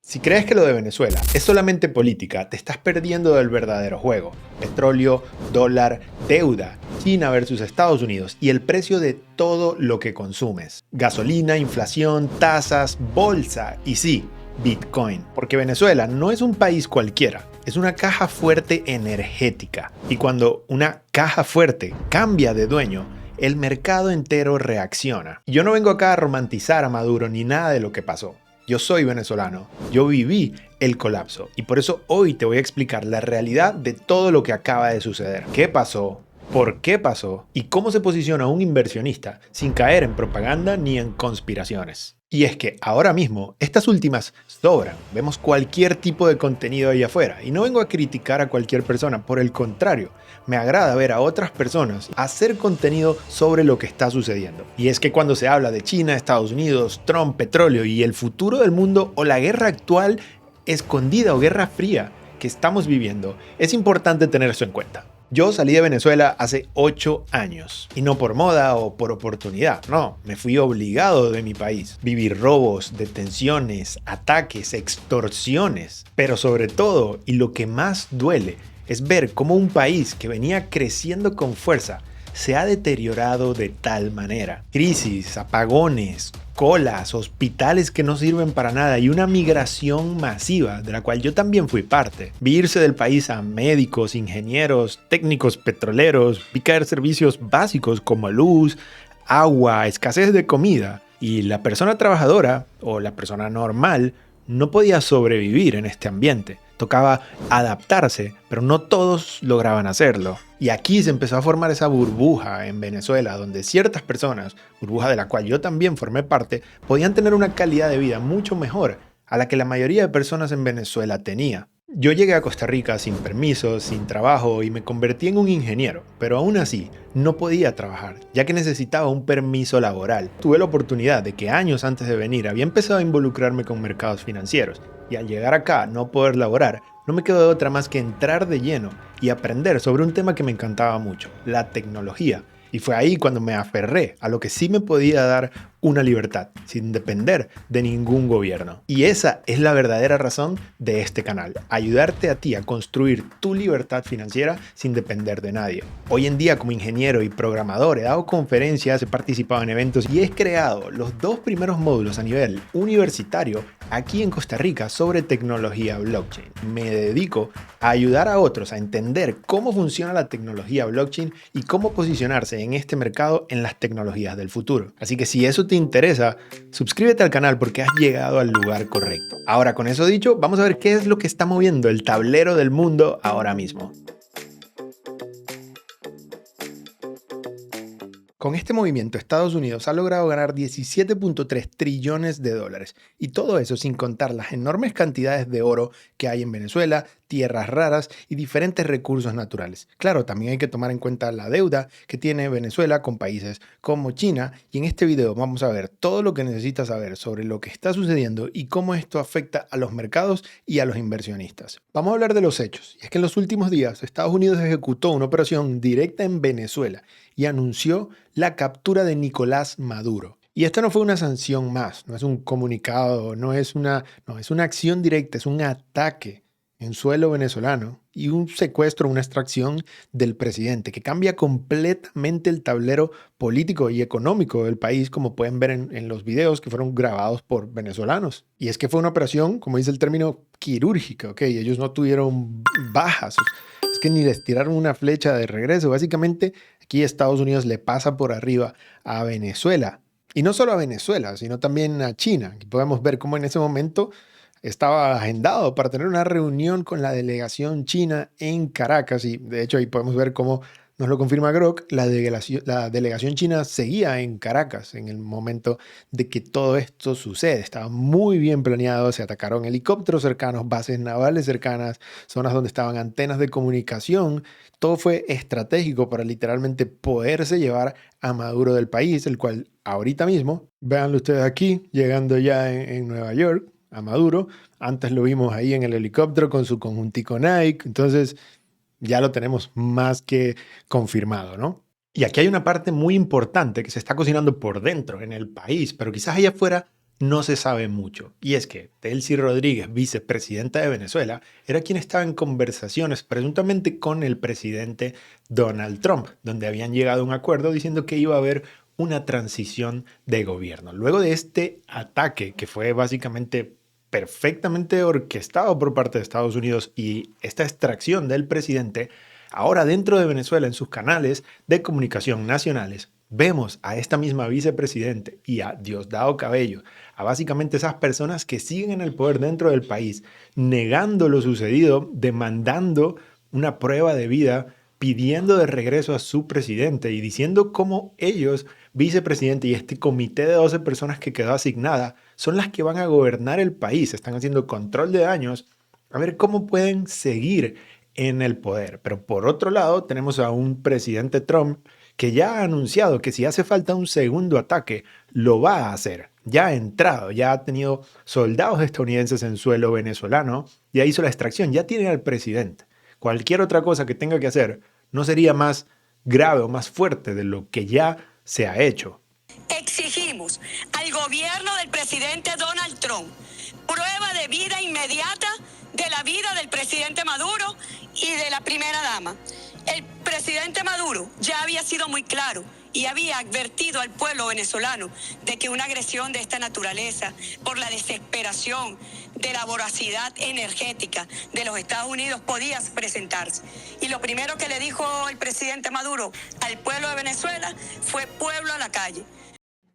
Si crees que lo de Venezuela es solamente política, te estás perdiendo del verdadero juego. Petróleo, dólar, deuda, China versus Estados Unidos y el precio de todo lo que consumes. Gasolina, inflación, tasas, bolsa y sí, Bitcoin. Porque Venezuela no es un país cualquiera, es una caja fuerte energética. Y cuando una caja fuerte cambia de dueño, el mercado entero reacciona. Y yo no vengo acá a romantizar a Maduro ni nada de lo que pasó. Yo soy venezolano, yo viví el colapso y por eso hoy te voy a explicar la realidad de todo lo que acaba de suceder. ¿Qué pasó? ¿Por qué pasó? ¿Y cómo se posiciona un inversionista sin caer en propaganda ni en conspiraciones? Y es que ahora mismo estas últimas sobran. Vemos cualquier tipo de contenido ahí afuera y no vengo a criticar a cualquier persona, por el contrario, me agrada ver a otras personas hacer contenido sobre lo que está sucediendo. Y es que cuando se habla de China, Estados Unidos, Trump, petróleo y el futuro del mundo o la guerra actual escondida o guerra fría que estamos viviendo, es importante tener eso en cuenta. Yo salí de Venezuela hace 8 años y no por moda o por oportunidad, no, me fui obligado de mi país. Viví robos, detenciones, ataques, extorsiones, pero sobre todo, y lo que más duele, es ver cómo un país que venía creciendo con fuerza se ha deteriorado de tal manera. Crisis, apagones, colas, hospitales que no sirven para nada y una migración masiva de la cual yo también fui parte. Vi irse del país a médicos, ingenieros, técnicos petroleros, vi caer servicios básicos como luz, agua, escasez de comida y la persona trabajadora o la persona normal no podía sobrevivir en este ambiente. Tocaba adaptarse, pero no todos lograban hacerlo. Y aquí se empezó a formar esa burbuja en Venezuela, donde ciertas personas, burbuja de la cual yo también formé parte, podían tener una calidad de vida mucho mejor a la que la mayoría de personas en Venezuela tenía. Yo llegué a Costa Rica sin permiso, sin trabajo y me convertí en un ingeniero, pero aún así no podía trabajar, ya que necesitaba un permiso laboral. Tuve la oportunidad de que años antes de venir había empezado a involucrarme con mercados financieros y al llegar acá no poder laborar, no me quedó de otra más que entrar de lleno y aprender sobre un tema que me encantaba mucho, la tecnología. Y fue ahí cuando me aferré a lo que sí me podía dar una libertad, sin depender de ningún gobierno. Y esa es la verdadera razón de este canal, ayudarte a ti a construir tu libertad financiera sin depender de nadie. Hoy en día como ingeniero y programador he dado conferencias, he participado en eventos y he creado los 2 primeros módulos a nivel universitario aquí en Costa Rica sobre tecnología blockchain. Me dedico a ayudar a otros a entender cómo funciona la tecnología blockchain y cómo posicionarse en este mercado en las tecnologías del futuro. Así que si eso te interesa, suscríbete al canal porque has llegado al lugar correcto. Ahora, con eso dicho, vamos a ver qué es lo que está moviendo el tablero del mundo ahora mismo. Con este movimiento, Estados Unidos ha logrado ganar 17.3 trillones de dólares, y todo eso sin contar las enormes cantidades de oro que hay en Venezuela, tierras raras y diferentes recursos naturales. Claro, también hay que tomar en cuenta la deuda que tiene Venezuela con países como China, y en este video vamos a ver todo lo que necesitas saber sobre lo que está sucediendo y cómo esto afecta a los mercados y a los inversionistas. Vamos a hablar de los hechos, y es que en los últimos días Estados Unidos ejecutó una operación directa en Venezuela y anunció la captura de Nicolás Maduro. Y esto no fue una sanción más, no es un comunicado, es una acción directa, es un ataque en suelo venezolano y un secuestro, una extracción del presidente que cambia completamente el tablero político y económico del país, como pueden ver en los videos que fueron grabados por venezolanos. Y es que fue una operación, como dice el término, quirúrgica, ¿ok? Ellos no tuvieron bajas, es que ni les tiraron una flecha de regreso. Básicamente, aquí Estados Unidos le pasa por arriba a Venezuela. Y no solo a Venezuela, sino también a China. Aquí podemos ver cómo en ese momento estaba agendado para tener una reunión con la delegación china en Caracas. Y de hecho ahí podemos ver cómo nos lo confirma Grok, la delegación china seguía en Caracas en el momento de que todo esto sucede. Estaba muy bien planeado, se atacaron helicópteros cercanos, bases navales cercanas, zonas donde estaban antenas de comunicación. Todo fue estratégico para literalmente poderse llevar a Maduro del país, el cual ahorita mismo, véanlo ustedes aquí, llegando ya en Nueva York, a Maduro. Antes lo vimos ahí en el helicóptero con su conjuntico Nike. Entonces ya lo tenemos más que confirmado, ¿no? Y aquí hay una parte muy importante que se está cocinando por dentro en el país, pero quizás allá afuera no se sabe mucho. Y es que Delcy Rodríguez, vicepresidenta de Venezuela, era quien estaba en conversaciones presuntamente con el presidente Donald Trump, donde habían llegado a un acuerdo diciendo que iba a haber una transición de gobierno. Luego de este ataque, que fue básicamente perfectamente orquestado por parte de Estados Unidos y esta extracción del presidente, ahora dentro de Venezuela, en sus canales de comunicación nacionales, vemos a esta misma vicepresidente y a Diosdado Cabello, a básicamente esas personas que siguen en el poder dentro del país, negando lo sucedido, demandando una prueba de vida, pidiendo de regreso a su presidente y diciendo cómo ellos, vicepresidente y este comité de 12 personas que quedó asignada, son las que van a gobernar el país, están haciendo control de daños, a ver cómo pueden seguir en el poder. Pero por otro lado, tenemos a un presidente Trump que ya ha anunciado que si hace falta un segundo ataque, lo va a hacer. Ya ha entrado, ya ha tenido soldados estadounidenses en suelo venezolano, ya hizo la extracción, ya tiene al presidente. Cualquier otra cosa que tenga que hacer no sería más grave o más fuerte de lo que ya se ha hecho. Exigimos al gobierno del presidente Donald Trump prueba de vida inmediata de la vida del presidente Maduro y de la primera dama. El presidente Maduro ya había sido muy claro y había advertido al pueblo venezolano de que una agresión de esta naturaleza, por la desesperación de la voracidad energética de los Estados Unidos, podía presentarse. Y lo primero que le dijo el presidente Maduro al pueblo de Venezuela fue: pueblo a la calle.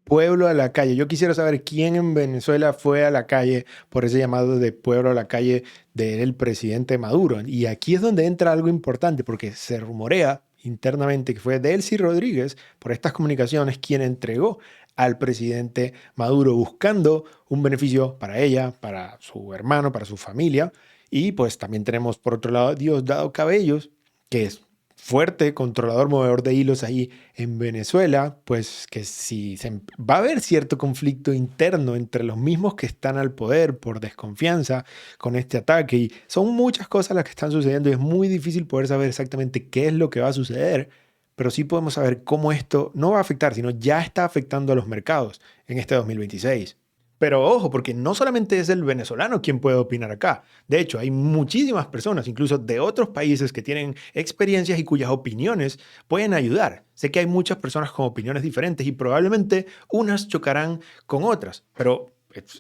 Pueblo a la calle. Yo quisiera saber quién en Venezuela fue a la calle por ese llamado de pueblo a la calle del presidente Maduro. Y aquí es donde entra algo importante, porque se rumorea internamente que fue Delcy Rodríguez, por estas comunicaciones, quien entregó al presidente Maduro buscando un beneficio para ella, para su hermano, para su familia. Y pues también tenemos por otro lado a Diosdado Cabellos, que es fuerte controlador, movedor de hilos ahí en Venezuela, pues que si va a haber cierto conflicto interno entre los mismos que están al poder por desconfianza con este ataque, y son muchas cosas las que están sucediendo y es muy difícil poder saber exactamente qué es lo que va a suceder, pero sí podemos saber cómo esto no va a afectar, sino ya está afectando a los mercados en este 2026. Pero ojo, porque no solamente es el venezolano quien puede opinar acá. De hecho, hay muchísimas personas, incluso de otros países, que tienen experiencias y cuyas opiniones pueden ayudar. Sé que hay muchas personas con opiniones diferentes y probablemente unas chocarán con otras, pero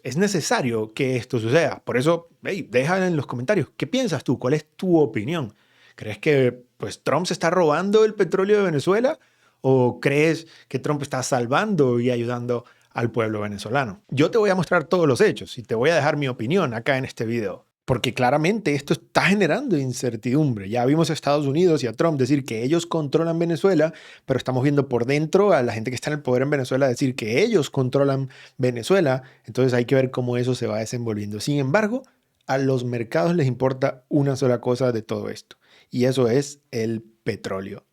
es necesario que esto suceda. Por eso, hey, déjala en los comentarios. ¿Qué piensas tú? ¿Cuál es tu opinión? ¿Crees que pues, Trump se está robando el petróleo de Venezuela? ¿O crees que Trump está salvando y ayudando al pueblo venezolano? Yo te voy a mostrar todos los hechos y te voy a dejar mi opinión acá en este video, porque claramente esto está generando incertidumbre. Ya vimos a Estados Unidos y a Trump decir que ellos controlan Venezuela, pero estamos viendo por dentro a la gente que está en el poder en Venezuela decir que ellos controlan Venezuela. Entonces hay que ver cómo eso se va desenvolviendo. Sin embargo, a los mercados les importa una sola cosa de todo esto, y eso es el petróleo.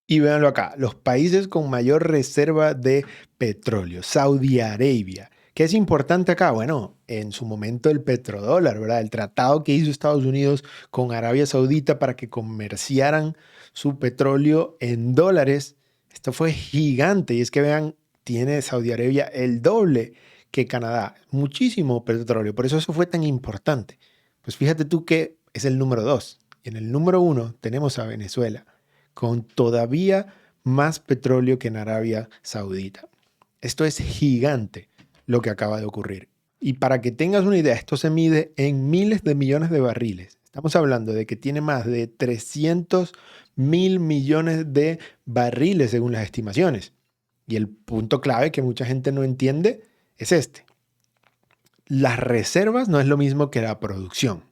Y véanlo acá, los países con mayor reserva de petróleo, Saudi Arabia. ¿Qué es importante acá? Bueno, en su momento el petrodólar, ¿verdad? El tratado que hizo Estados Unidos con Arabia Saudita para que comerciaran su petróleo en dólares. Esto fue gigante y es que vean, tiene Saudi Arabia el doble que Canadá. Muchísimo petróleo, por eso fue tan importante. Pues fíjate tú que es el número 2 y en el número 1 tenemos a Venezuela, con todavía más petróleo que en Arabia Saudita. Esto es gigante lo que acaba de ocurrir. Y para que tengas una idea, esto se mide en miles de millones de barriles. Estamos hablando de que tiene más de 300.000 millones de barriles según las estimaciones. Y el punto clave que mucha gente no entiende es este. Las reservas no es lo mismo que la producción.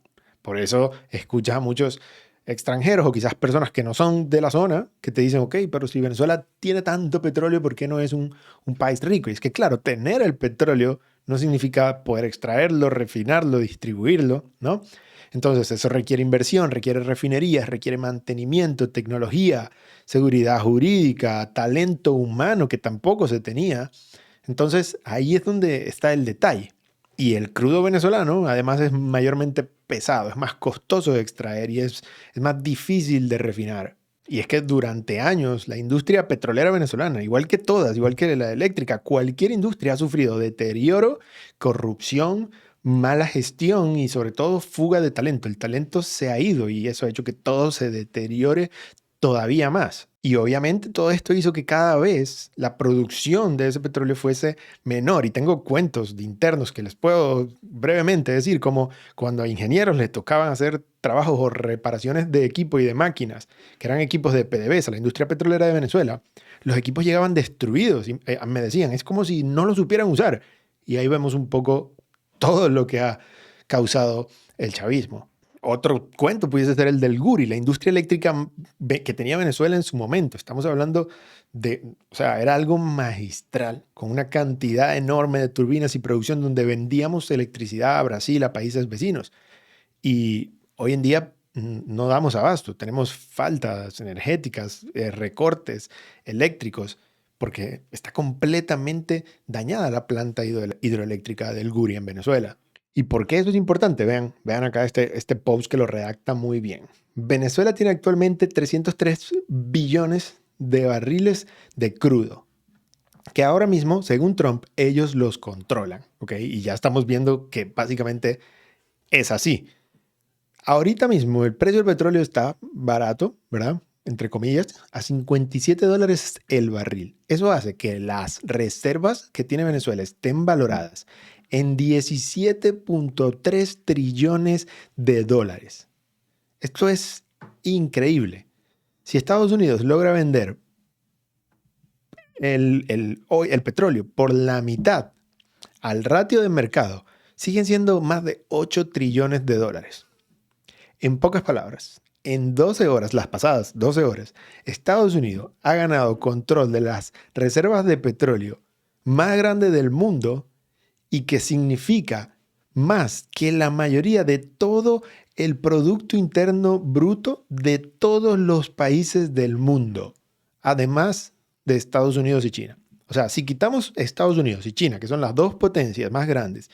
Por eso escuchas a muchos extranjeros o quizás personas que no son de la zona que te dicen, ok, pero si Venezuela tiene tanto petróleo, ¿por qué no es un país rico? Y es que claro, tener el petróleo no significa poder extraerlo, refinarlo, distribuirlo, ¿no? Entonces eso requiere inversión, requiere refinerías, requiere mantenimiento, tecnología, seguridad jurídica, talento humano que tampoco se tenía. Entonces ahí es donde está el detalle. Y el crudo venezolano además es mayormente pesado, es más costoso de extraer y es más difícil de refinar. Y es que durante años la industria petrolera venezolana, igual que todas, igual que la eléctrica, cualquier industria ha sufrido deterioro, corrupción, mala gestión y sobre todo fuga de talento. El talento se ha ido y eso ha hecho que todo se deteriore todavía más. Y obviamente todo esto hizo que cada vez la producción de ese petróleo fuese menor. Y tengo cuentos de internos que les puedo brevemente decir, como cuando a ingenieros les tocaban hacer trabajos o reparaciones de equipo y de máquinas, que eran equipos de PDVSA, la industria petrolera de Venezuela, los equipos llegaban destruidos y me decían, es como si no lo supieran usar. Y ahí vemos un poco todo lo que ha causado el chavismo. Otro cuento pudiese ser el del Guri, la industria eléctrica que tenía Venezuela en su momento. Estamos hablando de, o sea, era algo magistral, con una cantidad enorme de turbinas y producción donde vendíamos electricidad a Brasil, a países vecinos. Y hoy en día no damos abasto, tenemos faltas energéticas, recortes eléctricos, porque está completamente dañada la planta hidroeléctrica del Guri en Venezuela. ¿Y por qué eso es importante? Vean acá este post que lo redacta muy bien. Venezuela tiene actualmente 303 billones de barriles de crudo, que ahora mismo, según Trump, ellos los controlan, ¿ok? Y ya estamos viendo que básicamente es así. Ahorita mismo el precio del petróleo está barato, ¿verdad? Entre comillas, a $57 el barril. Eso hace que las reservas que tiene Venezuela estén valoradas en 17.3 trillones de dólares. Esto es increíble. Si Estados Unidos logra vender el petróleo por la mitad al ratio de mercado, siguen siendo más de 8 trillones de dólares. En pocas palabras, en 12 horas, las pasadas 12 horas, Estados Unidos ha ganado control de las reservas de petróleo más grandes del mundo y que significa más que la mayoría de todo el Producto Interno Bruto de todos los países del mundo, además de Estados Unidos y China. O sea, si quitamos Estados Unidos y China, que son las dos potencias más grandes,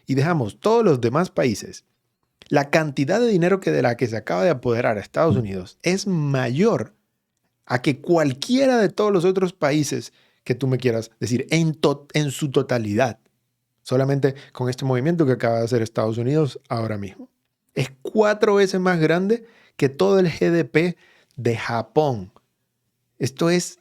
y dejamos todos los demás países, la cantidad de dinero de la que se acaba de apoderar a Estados Unidos es mayor a que cualquiera de todos los otros países que tú me quieras decir en su totalidad. Solamente con este movimiento que acaba de hacer Estados Unidos ahora mismo. Es 4 veces más grande que todo el GDP de Japón. Esto es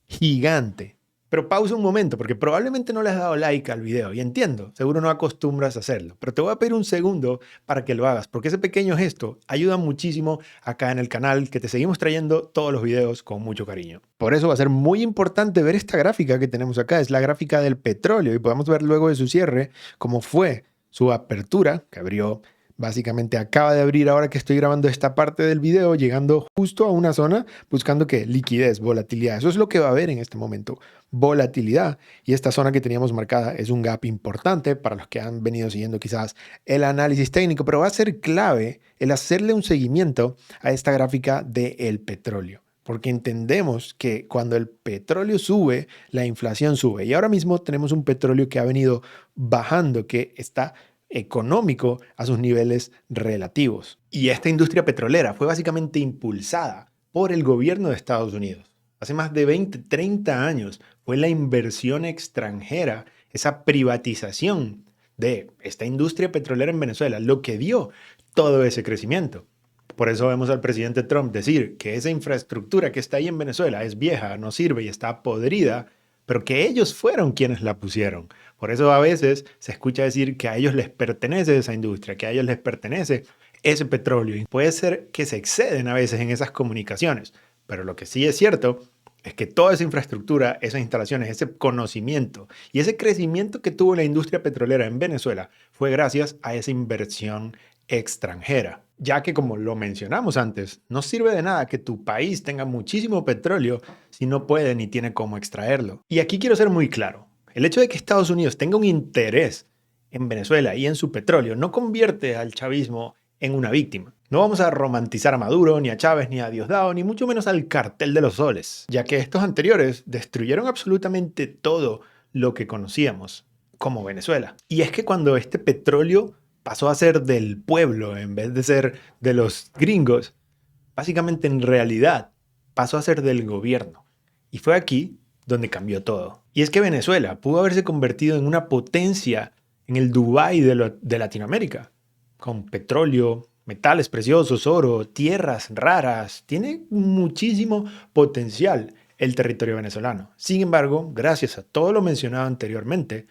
gigante. Pero pausa un momento, porque probablemente no le has dado like al video, y entiendo, seguro no acostumbras a hacerlo, pero te voy a pedir un segundo para que lo hagas, porque ese pequeño gesto ayuda muchísimo acá en el canal, que te seguimos trayendo todos los videos con mucho cariño. Por eso va a ser muy importante ver esta gráfica que tenemos acá, es la gráfica del petróleo, y podemos ver luego de su cierre cómo fue su apertura, que abrió. Básicamente acaba de abrir ahora que estoy grabando esta parte del video, llegando justo a una zona buscando que liquidez, volatilidad. Eso es lo que va a haber en este momento, volatilidad. Y esta zona que teníamos marcada es un gap importante para los que han venido siguiendo quizás el análisis técnico, pero va a ser clave el hacerle un seguimiento a esta gráfica del petróleo. Porque entendemos que cuando el petróleo sube, la inflación sube. Y ahora mismo tenemos un petróleo que ha venido bajando, que está económico a sus niveles relativos. Y esta industria petrolera fue básicamente impulsada por el gobierno de Estados Unidos. Hace más de 20, 30 años fue la inversión extranjera, esa privatización de esta industria petrolera en Venezuela, lo que dio todo ese crecimiento. Por eso vemos al presidente Trump decir que esa infraestructura que está ahí en Venezuela es vieja, no sirve y está podrida, pero que ellos fueron quienes la pusieron. Por eso a veces se escucha decir que a ellos les pertenece esa industria, que a ellos les pertenece ese petróleo. Y puede ser que se exceden a veces en esas comunicaciones, pero lo que sí es cierto es que toda esa infraestructura, esas instalaciones, ese conocimiento y ese crecimiento que tuvo la industria petrolera en Venezuela fue gracias a esa inversión extranjera. Ya que, como lo mencionamos antes, no sirve de nada que tu país tenga muchísimo petróleo si no puede ni tiene cómo extraerlo. Y aquí quiero ser muy claro. El hecho de que Estados Unidos tenga un interés en Venezuela y en su petróleo no convierte al chavismo en una víctima. No vamos a romantizar a Maduro, ni a Chávez, ni a Diosdado, ni mucho menos al cartel de los soles, ya que estos anteriores destruyeron absolutamente todo lo que conocíamos como Venezuela. Y es que cuando este petróleo pasó a ser del pueblo en vez de ser de los gringos, básicamente en realidad pasó a ser del gobierno. Y fue aquí donde cambió todo. Y es que Venezuela pudo haberse convertido en una potencia en el Dubái de Latinoamérica, con petróleo, metales preciosos, oro, tierras raras. Tiene muchísimo potencial el territorio venezolano. Sin embargo, gracias a todo lo mencionado anteriormente,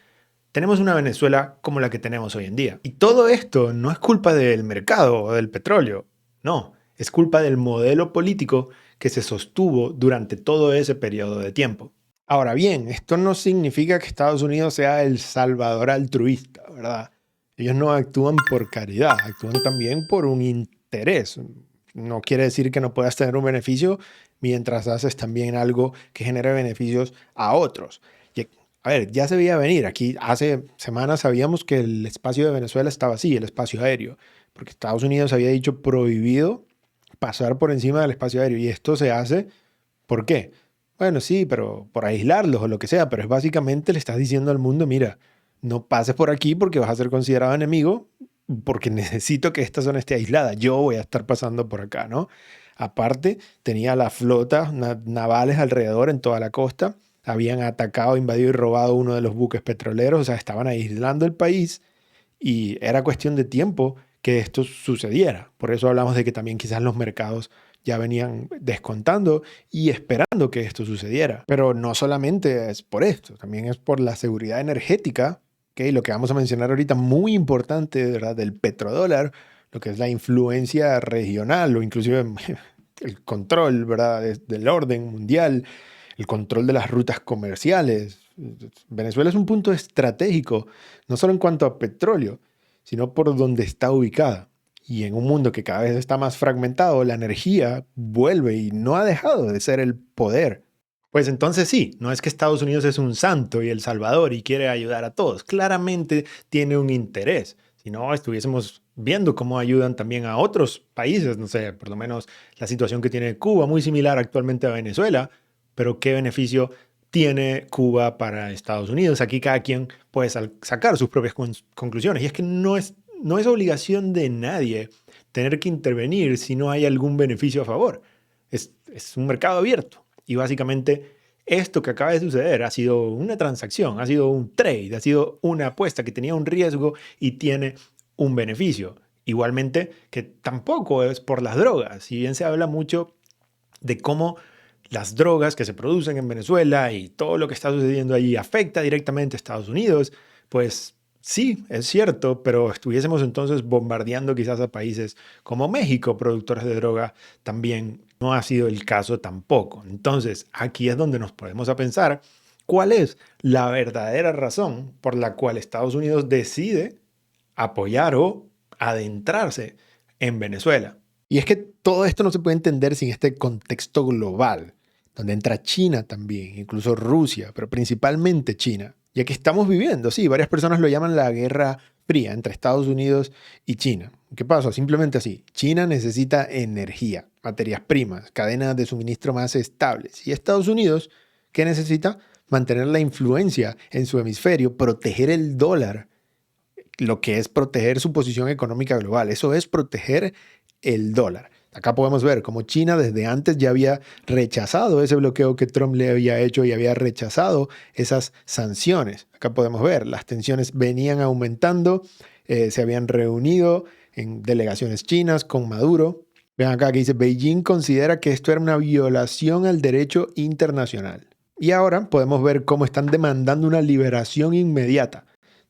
tenemos una Venezuela como la que tenemos hoy en día. Y todo esto no es culpa del mercado o del petróleo, no, es culpa del modelo político que se sostuvo durante todo ese periodo de tiempo. Ahora bien, esto no significa que Estados Unidos sea el salvador altruista, ¿verdad? Ellos no actúan por caridad, actúan también por un interés. No quiere decir que no puedas tener un beneficio mientras haces también algo que genere beneficios a otros. Y, a ver, ya se veía venir. Aquí hace semanas sabíamos que el espacio de Venezuela estaba así, el espacio aéreo, porque Estados Unidos había dicho prohibido pasar por encima del espacio aéreo. Y esto se hace, ¿por qué? Bueno, sí, pero por aislarlos o lo que sea, pero es básicamente le estás diciendo al mundo, mira, no pases por aquí porque vas a ser considerado enemigo, porque necesito que esta zona esté aislada. Yo voy a estar pasando por acá, ¿no? Aparte, tenía las flotas navales alrededor en toda la costa. Habían atacado, invadido y robado uno de los buques petroleros. O sea, estaban aislando el país y era cuestión de tiempo que esto sucediera. Por eso hablamos de que también quizás los mercados ya venían descontando y esperando que esto sucediera. Pero no solamente es por esto, también es por la seguridad energética, ¿okay? Lo que vamos a mencionar ahorita, muy importante, ¿verdad? Del petrodólar, lo que es la influencia regional o inclusive el control, ¿verdad? Del orden mundial, el control de las rutas comerciales. Venezuela es un punto estratégico, no solo en cuanto a petróleo, sino por donde está ubicada. Y en un mundo que cada vez está más fragmentado, la energía vuelve y no ha dejado de ser el poder. Pues entonces sí, no es que Estados Unidos es un santo y el salvador y quiere ayudar a todos. Claramente tiene un interés. Si no, estuviésemos viendo cómo ayudan también a otros países, no sé, por lo menos la situación que tiene Cuba, muy similar actualmente a Venezuela, pero qué beneficio tiene Cuba para Estados Unidos. Aquí cada quien puede sacar sus propias conclusiones. Y es que no es obligación de nadie tener que intervenir si no hay algún beneficio a favor. Es un mercado abierto. Y básicamente esto que acaba de suceder ha sido una transacción, ha sido un trade, ha sido una apuesta que tenía un riesgo y tiene un beneficio. Igualmente que tampoco es por las drogas. Si bien se habla mucho de cómo las drogas que se producen en Venezuela y todo lo que está sucediendo allí afecta directamente a Estados Unidos, pues sí, es cierto, pero estuviésemos entonces bombardeando quizás a países como México, productores de droga, también no ha sido el caso tampoco. Entonces, aquí es donde nos ponemos a pensar cuál es la verdadera razón por la cual Estados Unidos decide apoyar o adentrarse en Venezuela. Y es que todo esto no se puede entender sin este contexto global, donde entra China también, incluso Rusia, pero principalmente China. Ya que estamos viviendo, sí, varias personas lo llaman la Guerra Fría entre Estados Unidos y China. ¿Qué pasa? Simplemente así. China necesita energía, materias primas, cadenas de suministro más estables. Y Estados Unidos, ¿qué necesita? Mantener la influencia en su hemisferio, proteger el dólar, lo que es proteger su posición económica global. Eso es proteger el dólar. Acá podemos ver cómo China desde antes ya había rechazado ese bloqueo que Trump le había hecho y había rechazado esas sanciones. Acá podemos ver, las tensiones venían aumentando, se habían reunido en delegaciones chinas con Maduro. Vean acá que dice, Beijing considera que esto era una violación al derecho internacional. Y ahora podemos ver cómo están demandando una liberación inmediata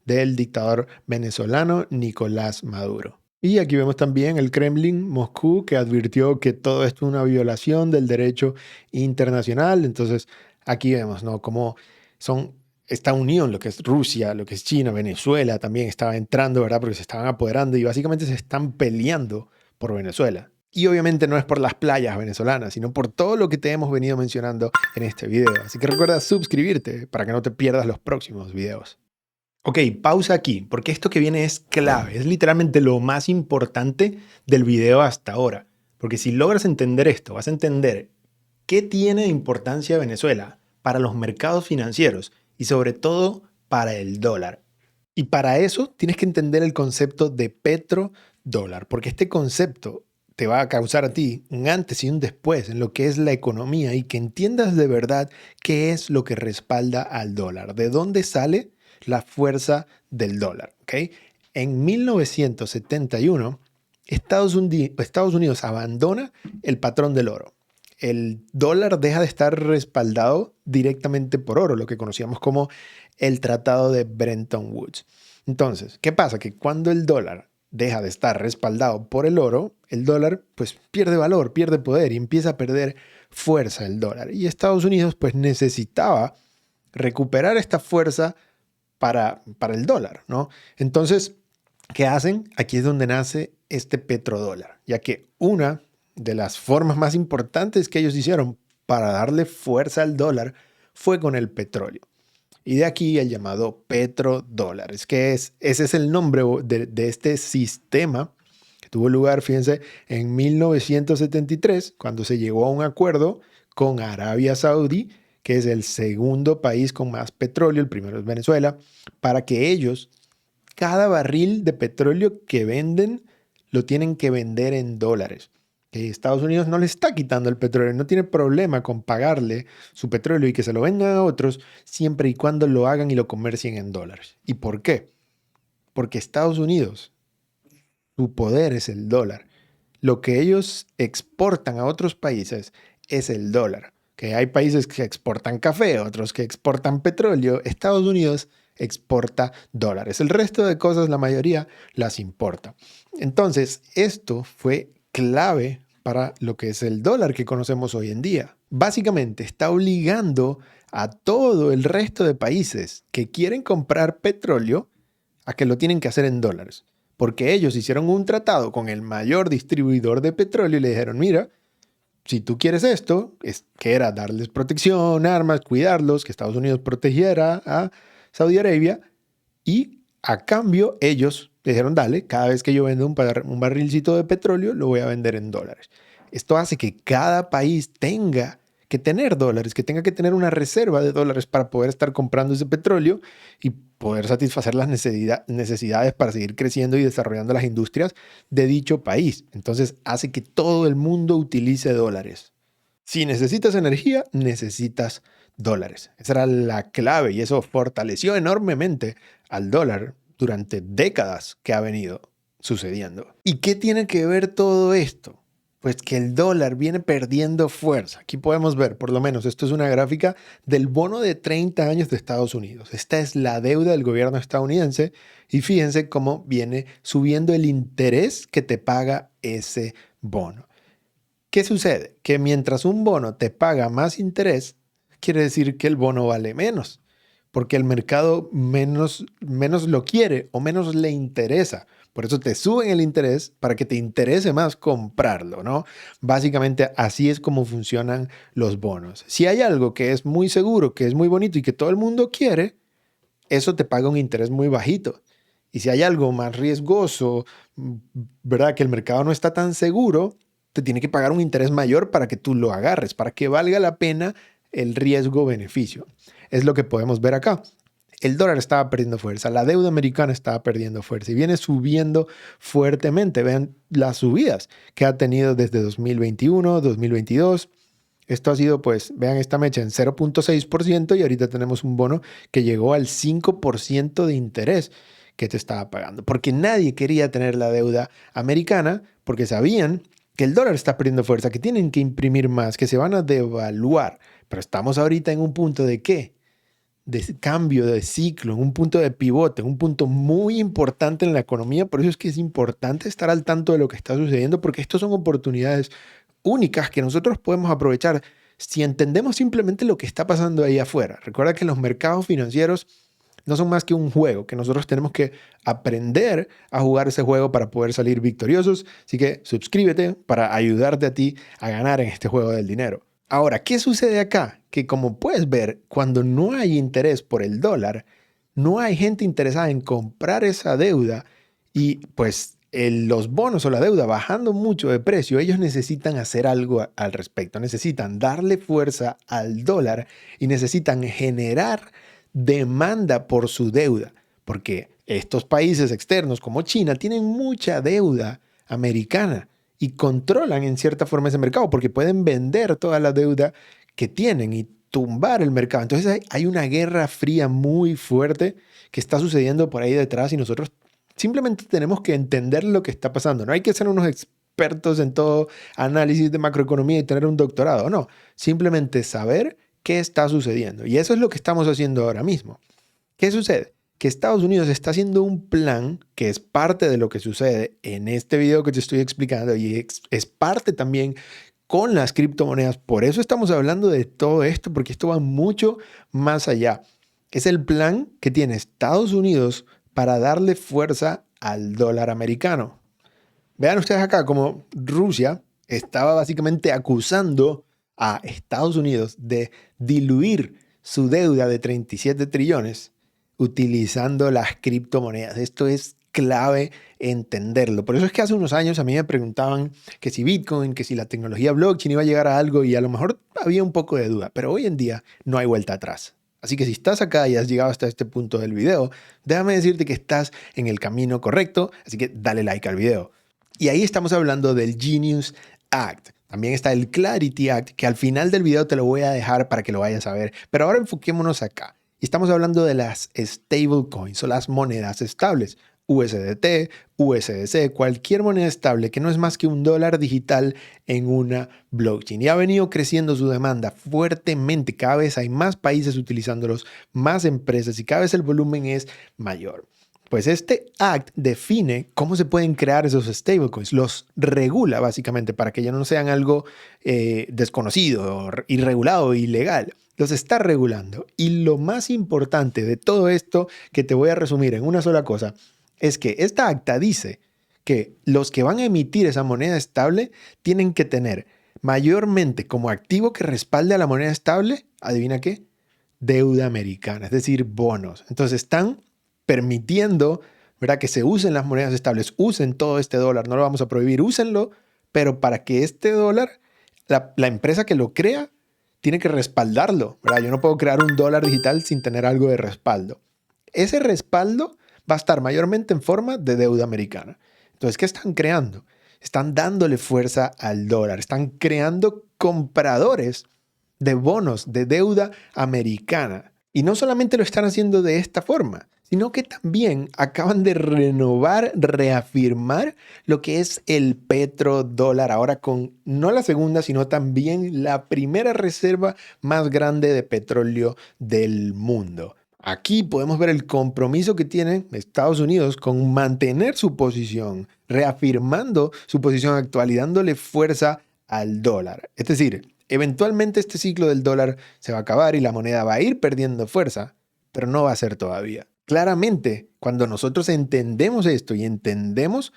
del dictador venezolano Nicolás Maduro. Y aquí vemos también el Kremlin, Moscú, que advirtió que todo esto es una violación del derecho internacional. Entonces, aquí vemos, ¿no?, cómo son esta unión, lo que es Rusia, lo que es China, Venezuela también estaba entrando, ¿verdad?, porque se estaban apoderando y básicamente se están peleando por Venezuela. Y obviamente no es por las playas venezolanas, sino por todo lo que te hemos venido mencionando en este video. Así que recuerda suscribirte para que no te pierdas los próximos videos. Ok, pausa aquí, porque esto que viene es clave, es literalmente lo más importante del video hasta ahora. Porque si logras entender esto, vas a entender qué tiene de importancia Venezuela para los mercados financieros y sobre todo para el dólar. Y para eso tienes que entender el concepto de petrodólar, porque este concepto te va a causar a ti un antes y un después en lo que es la economía y que entiendas de verdad qué es lo que respalda al dólar, de dónde sale la fuerza del dólar. ¿Ok? En 1971, Estados Unidos abandona el patrón del oro. El dólar deja de estar respaldado directamente por oro, lo que conocíamos como el Tratado de Bretton Woods. Entonces, ¿qué pasa? Que cuando el dólar deja de estar respaldado por el oro, el dólar pues pierde valor, pierde poder y empieza a perder fuerza el dólar. Y Estados Unidos pues necesitaba recuperar esta fuerza para el dólar, ¿no? Entonces, ¿qué hacen? Aquí es donde nace este petrodólar, ya que una de las formas más importantes que ellos hicieron para darle fuerza al dólar fue con el petróleo. Y de aquí el llamado petrodólar. Ese es el nombre de este sistema que tuvo lugar, fíjense, en 1973, cuando se llegó a un acuerdo con Arabia Saudí, que es el segundo país con más petróleo, el primero es Venezuela, para que ellos, cada barril de petróleo que venden, lo tienen que vender en dólares. Que Estados Unidos no le está quitando el petróleo, no tiene problema con pagarle su petróleo y que se lo vendan a otros siempre y cuando lo hagan y lo comercien en dólares. ¿Y por qué? Porque Estados Unidos, su poder es el dólar. Lo que ellos exportan a otros países es el dólar. Que hay países que exportan café, otros que exportan petróleo. Estados Unidos exporta dólares. El resto de cosas, la mayoría, las importa. Entonces, esto fue clave para lo que es el dólar que conocemos hoy en día. Básicamente está obligando a todo el resto de países que quieren comprar petróleo a que lo tienen que hacer en dólares. Porque ellos hicieron un tratado con el mayor distribuidor de petróleo y le dijeron, mira, si tú quieres esto, que era darles protección, armas, cuidarlos, que Estados Unidos protegiera a Saudi Arabia, y a cambio ellos dijeron, dale, cada vez que yo vendo un barrilcito de petróleo, lo voy a vender en dólares. Esto hace que cada país tenga que tener dólares, que tenga que tener una reserva de dólares para poder estar comprando ese petróleo y poder satisfacer las necesidades para seguir creciendo y desarrollando las industrias de dicho país. Entonces hace que todo el mundo utilice dólares. Si necesitas energía, necesitas dólares. Esa era la clave y eso fortaleció enormemente al dólar durante décadas que ha venido sucediendo. ¿Y qué tiene que ver todo esto? Pues que el dólar viene perdiendo fuerza. Aquí podemos ver, por lo menos, esto es una gráfica del bono de 30 años de Estados Unidos. Esta es la deuda del gobierno estadounidense y fíjense cómo viene subiendo el interés que te paga ese bono. ¿Qué sucede? Que mientras un bono te paga más interés, quiere decir que el bono vale menos, porque el mercado menos lo quiere o menos le interesa. Por eso te suben el interés para que te interese más comprarlo, ¿no? Básicamente así es como funcionan los bonos. Si hay algo que es muy seguro, que es muy bonito y que todo el mundo quiere, eso te paga un interés muy bajito. Y si hay algo más riesgoso, ¿verdad? Que el mercado no está tan seguro, te tiene que pagar un interés mayor para que tú lo agarres, para que valga la pena el riesgo-beneficio. Es lo que podemos ver acá. El dólar estaba perdiendo fuerza, la deuda americana estaba perdiendo fuerza y viene subiendo fuertemente. Vean las subidas que ha tenido desde 2021, 2022. Esto ha sido, pues, vean esta mecha en 0.6% y ahorita tenemos un bono que llegó al 5% de interés que te estaba pagando. Porque nadie quería tener la deuda americana porque sabían que el dólar está perdiendo fuerza, que tienen que imprimir más, que se van a devaluar. Pero estamos ahorita en un punto de ¿qué? De cambio de ciclo, en un punto de pivote, en un punto muy importante en la economía. Por eso es que es importante estar al tanto de lo que está sucediendo, porque estas son oportunidades únicas que nosotros podemos aprovechar si entendemos simplemente lo que está pasando ahí afuera. Recuerda que los mercados financieros no son más que un juego, que nosotros tenemos que aprender a jugar ese juego para poder salir victoriosos. Así que suscríbete para ayudarte a ti a ganar en este juego del dinero. Ahora, ¿qué sucede acá? Que como puedes ver, cuando no hay interés por el dólar, no hay gente interesada en comprar esa deuda y pues los bonos o la deuda bajando mucho de precio, ellos necesitan hacer algo al respecto, necesitan darle fuerza al dólar y necesitan generar demanda por su deuda, porque estos países externos como China tienen mucha deuda americana y controlan en cierta forma ese mercado porque pueden vender toda la deuda que tienen y tumbar el mercado. Entonces hay una guerra fría muy fuerte que está sucediendo por ahí detrás y nosotros simplemente tenemos que entender lo que está pasando. No hay que ser unos expertos en todo análisis de macroeconomía y tener un doctorado, no. Simplemente saber qué está sucediendo. Y eso es lo que estamos haciendo ahora mismo. ¿Qué sucede? Que Estados Unidos está haciendo un plan que es parte de lo que sucede en este video que te estoy explicando y es parte también con las criptomonedas. Por eso estamos hablando de todo esto, porque esto va mucho más allá. Es el plan que tiene Estados Unidos para darle fuerza al dólar americano. Vean ustedes acá como Rusia estaba básicamente acusando a Estados Unidos de diluir su deuda de 37 trillones utilizando las criptomonedas. Esto es clave entenderlo. Por eso es que hace unos años a mí me preguntaban que si Bitcoin, que si la tecnología blockchain iba a llegar a algo y a lo mejor había un poco de duda, pero hoy en día no hay vuelta atrás. Así que si estás acá y has llegado hasta este punto del video, déjame decirte que estás en el camino correcto, así que dale like al video. Y ahí estamos hablando del Genius Act. También está el Clarity Act, que al final del video te lo voy a dejar para que lo vayas a ver. Pero ahora enfoquémonos acá. Y estamos hablando de las stablecoins o las monedas estables. USDT, USDC, cualquier moneda estable que no es más que un dólar digital en una blockchain. Y ha venido creciendo su demanda fuertemente. Cada vez hay más países utilizándolos, más empresas y cada vez el volumen es mayor. Pues este act define cómo se pueden crear esos stablecoins, los regula básicamente para que ya no sean algo desconocido, irregulado, ilegal. Los está regulando. Y lo más importante de todo esto, que te voy a resumir en una sola cosa, es que esta acta dice que los que van a emitir esa moneda estable tienen que tener mayormente como activo que respalde a la moneda estable, ¿adivina qué? Deuda americana, es decir, bonos. Entonces están permitiendo, ¿verdad?, que se usen las monedas estables, usen todo este dólar, no lo vamos a prohibir, úsenlo, pero para que este dólar, la empresa que lo crea, tiene que respaldarlo, ¿verdad? Yo no puedo crear un dólar digital sin tener algo de respaldo. Ese respaldo va a estar mayormente en forma de deuda americana. Entonces, ¿qué están creando? Están dándole fuerza al dólar, están creando compradores de bonos de deuda americana. Y no solamente lo están haciendo de esta forma, sino que también acaban de renovar, reafirmar lo que es el petrodólar, ahora con no la segunda, sino también la primera reserva más grande de petróleo del mundo. Aquí podemos ver el compromiso que tiene Estados Unidos con mantener su posición, reafirmando su posición actual y dándole fuerza al dólar. Es decir, eventualmente este ciclo del dólar se va a acabar y la moneda va a ir perdiendo fuerza, pero no va a ser todavía. Claramente, cuando nosotros entendemos esto y entendemos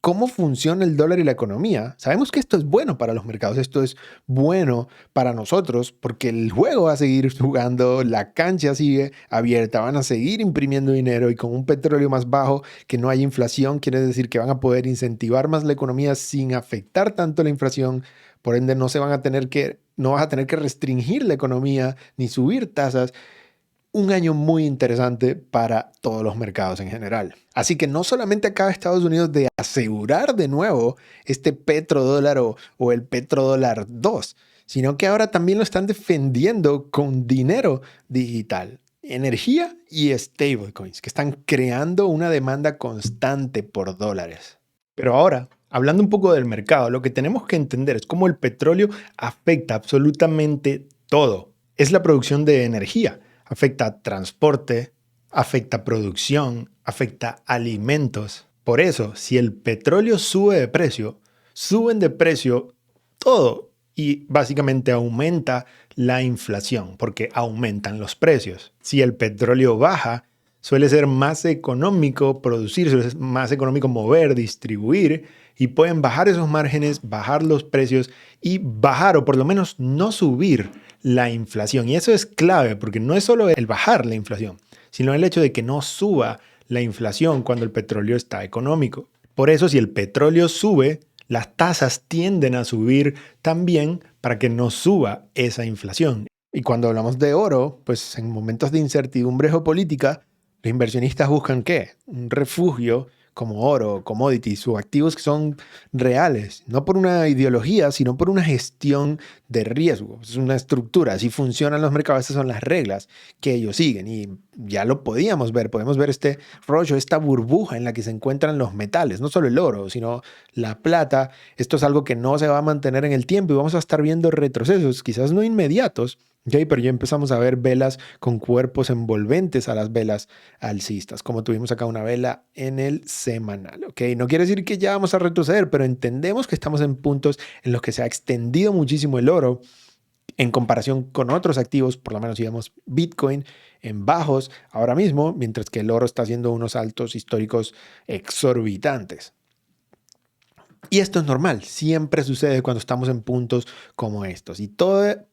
cómo funciona el dólar y la economía, sabemos que esto es bueno para los mercados, esto es bueno para nosotros porque el juego va a seguir jugando, la cancha sigue abierta, van a seguir imprimiendo dinero y con un petróleo más bajo, que no hay inflación, quiere decir que van a poder incentivar más la economía sin afectar tanto la inflación, por ende no vas a tener que restringir la economía ni subir tasas. Un año muy interesante para todos los mercados en general. Así que no solamente acaba Estados Unidos de asegurar de nuevo este petrodólar o el petrodólar 2, sino que ahora también lo están defendiendo con dinero digital, energía y stablecoins, que están creando una demanda constante por dólares. Pero ahora, hablando un poco del mercado, lo que tenemos que entender es cómo el petróleo afecta absolutamente todo. Es la producción de energía. Afecta transporte, afecta producción, afecta alimentos. Por eso, si el petróleo sube de precio, suben de precio todo y básicamente aumenta la inflación porque aumentan los precios. Si el petróleo baja, suele ser más económico producir, suele ser más económico mover, distribuir y pueden bajar esos márgenes, bajar los precios y bajar o por lo menos no subir la inflación. Y eso es clave porque no es solo el bajar la inflación, sino el hecho de que no suba la inflación cuando el petróleo está económico. Por eso, si el petróleo sube, las tasas tienden a subir también para que no suba esa inflación. Y cuando hablamos de oro, pues en momentos de incertidumbre geopolítica, los inversionistas buscan ¿qué? Un refugio como oro, commodities o activos que son reales, no por una ideología, sino por una gestión de riesgo. Es una estructura, así funcionan los mercados, estas son las reglas que ellos siguen y ya lo podíamos ver, podemos ver este rollo, esta burbuja en la que se encuentran los metales, no solo el oro, sino la plata. Esto es algo que no se va a mantener en el tiempo y vamos a estar viendo retrocesos, quizás no inmediatos, ¿okay? Pero ya empezamos a ver velas con cuerpos envolventes a las velas alcistas, como tuvimos acá una vela en el semanal. ¿Okay? No quiere decir que ya vamos a retroceder, pero entendemos que estamos en puntos en los que se ha extendido muchísimo el oro en comparación con otros activos, por lo menos digamos Bitcoin en bajos ahora mismo, mientras que el oro está haciendo unos saltos históricos exorbitantes. Y esto es normal, siempre sucede cuando estamos en puntos como estos. Y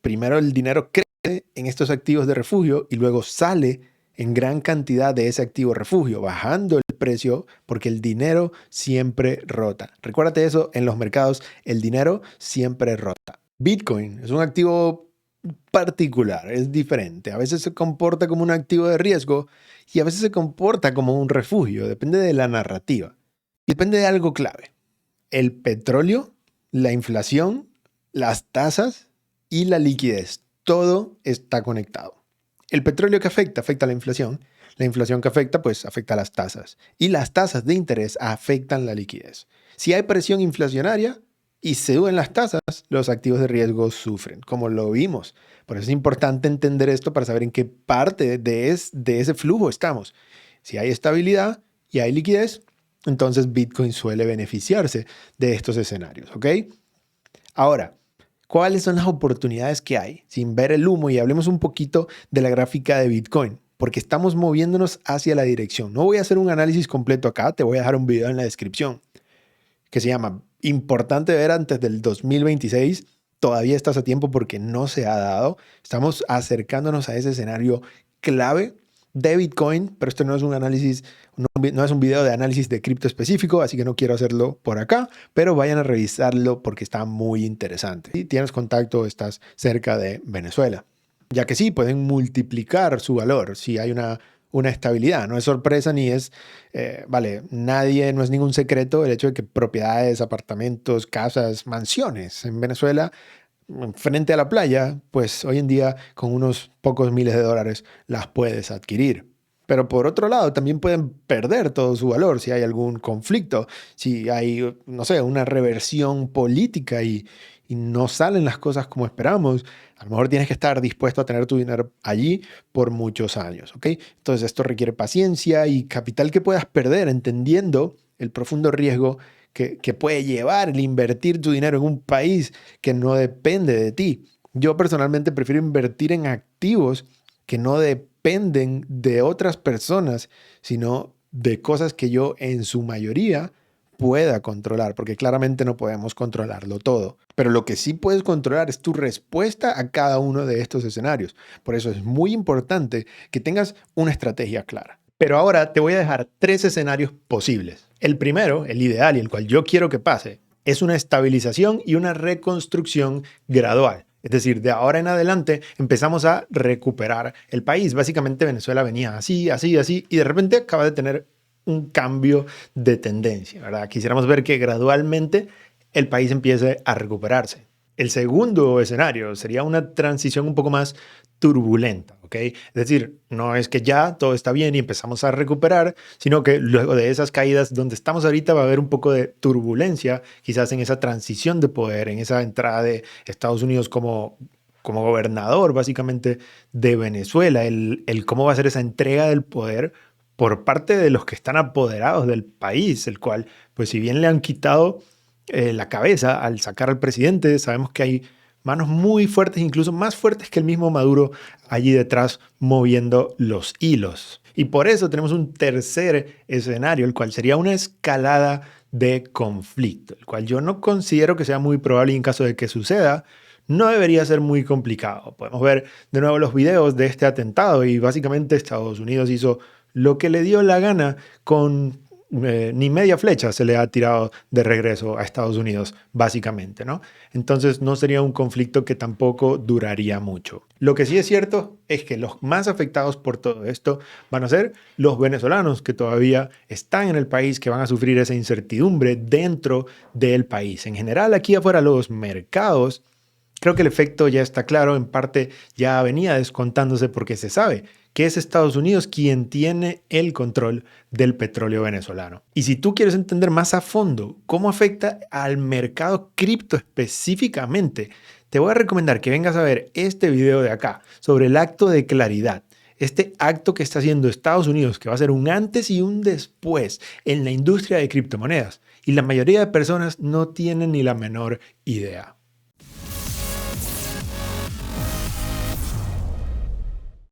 primero el dinero crece en estos activos de refugio y luego sale en gran cantidad de ese activo refugio, bajando el precio porque el dinero siempre rota. Recuérdate eso, en los mercados el dinero siempre rota. Bitcoin es un activo particular, es diferente. A veces se comporta como un activo de riesgo y a veces se comporta como un refugio. Depende de la narrativa. Y depende de algo clave. El petróleo, la inflación, las tasas y la liquidez. Todo está conectado. El petróleo que afecta a la inflación. La inflación que afecta, pues afecta a las tasas. Y las tasas de interés afectan la liquidez. Si hay presión inflacionaria y se suben las tasas, los activos de riesgo sufren, como lo vimos. Por eso es importante entender esto para saber en qué parte de ese flujo estamos. Si hay estabilidad y hay liquidez, entonces Bitcoin suele beneficiarse de estos escenarios, ¿ok? Ahora, ¿cuáles son las oportunidades que hay? Sin ver el humo, y hablemos un poquito de la gráfica de Bitcoin, porque estamos moviéndonos hacia la dirección. No voy a hacer un análisis completo acá, te voy a dejar un video en la descripción que se llama Importante ver antes del 2026. Todavía estás a tiempo porque no se ha dado. Estamos acercándonos a ese escenario clave de Bitcoin, pero esto no es un análisis, no es un video de análisis de cripto específico, así que no quiero hacerlo por acá, pero vayan a revisarlo porque está muy interesante. Si tienes contacto, estás cerca de Venezuela, ya que sí, pueden multiplicar su valor si hay una estabilidad. No es sorpresa ni es, no es ningún secreto el hecho de que propiedades, apartamentos, casas, mansiones en Venezuela frente a la playa, pues hoy en día con unos pocos miles de dólares las puedes adquirir. Pero por otro lado, también pueden perder todo su valor si hay algún conflicto, si hay, no sé, una reversión política y no salen las cosas como esperamos. A lo mejor tienes que estar dispuesto a tener tu dinero allí por muchos años, ¿ok? Entonces esto requiere paciencia y capital que puedas perder, entendiendo el profundo riesgo que puede llevar el invertir tu dinero en un país que no depende de ti. Yo personalmente prefiero invertir en activos que no dependen de otras personas, sino de cosas que yo en su mayoría pueda controlar, porque claramente no podemos controlarlo todo. Pero lo que sí puedes controlar es tu respuesta a cada uno de estos escenarios. Por eso es muy importante que tengas una estrategia clara. Pero ahora te voy a dejar 3 escenarios posibles. El primero, el ideal y el cual yo quiero que pase, es una estabilización y una reconstrucción gradual. Es decir, de ahora en adelante empezamos a recuperar el país. Básicamente Venezuela venía así, así, así, y de repente acaba de tener un cambio de tendencia, ¿verdad? Quisiéramos ver que gradualmente el país empiece a recuperarse. El segundo escenario sería una transición un poco más turbulenta, ¿ok? Es decir, no es que ya todo está bien y empezamos a recuperar, sino que luego de esas caídas donde estamos ahorita va a haber un poco de turbulencia, quizás en esa transición de poder, en esa entrada de Estados Unidos como gobernador básicamente de Venezuela, el cómo va a ser esa entrega del poder por parte de los que están apoderados del país, el cual, pues si bien le han quitado la cabeza al sacar al presidente, sabemos que hay manos muy fuertes, incluso más fuertes que el mismo Maduro allí detrás moviendo los hilos. Y por eso tenemos un tercer escenario, el cual sería una escalada de conflicto, el cual yo no considero que sea muy probable y en caso de que suceda, no debería ser muy complicado. Podemos ver de nuevo los videos de este atentado y básicamente Estados Unidos hizo lo que le dio la gana con ni media flecha se le ha tirado de regreso a Estados Unidos, básicamente, ¿no? Entonces no sería un conflicto que tampoco duraría mucho. Lo que sí es cierto es que los más afectados por todo esto van a ser los venezolanos que todavía están en el país, que van a sufrir esa incertidumbre dentro del país. En general, aquí afuera los mercados, creo que el efecto ya está claro, en parte ya venía descontándose porque se sabe que es Estados Unidos quien tiene el control del petróleo venezolano. Y si tú quieres entender más a fondo cómo afecta al mercado cripto específicamente, te voy a recomendar que vengas a ver este video de acá sobre el acto de claridad. Este acto que está haciendo Estados Unidos, que va a ser un antes y un después en la industria de criptomonedas. Y la mayoría de personas no tienen ni la menor idea.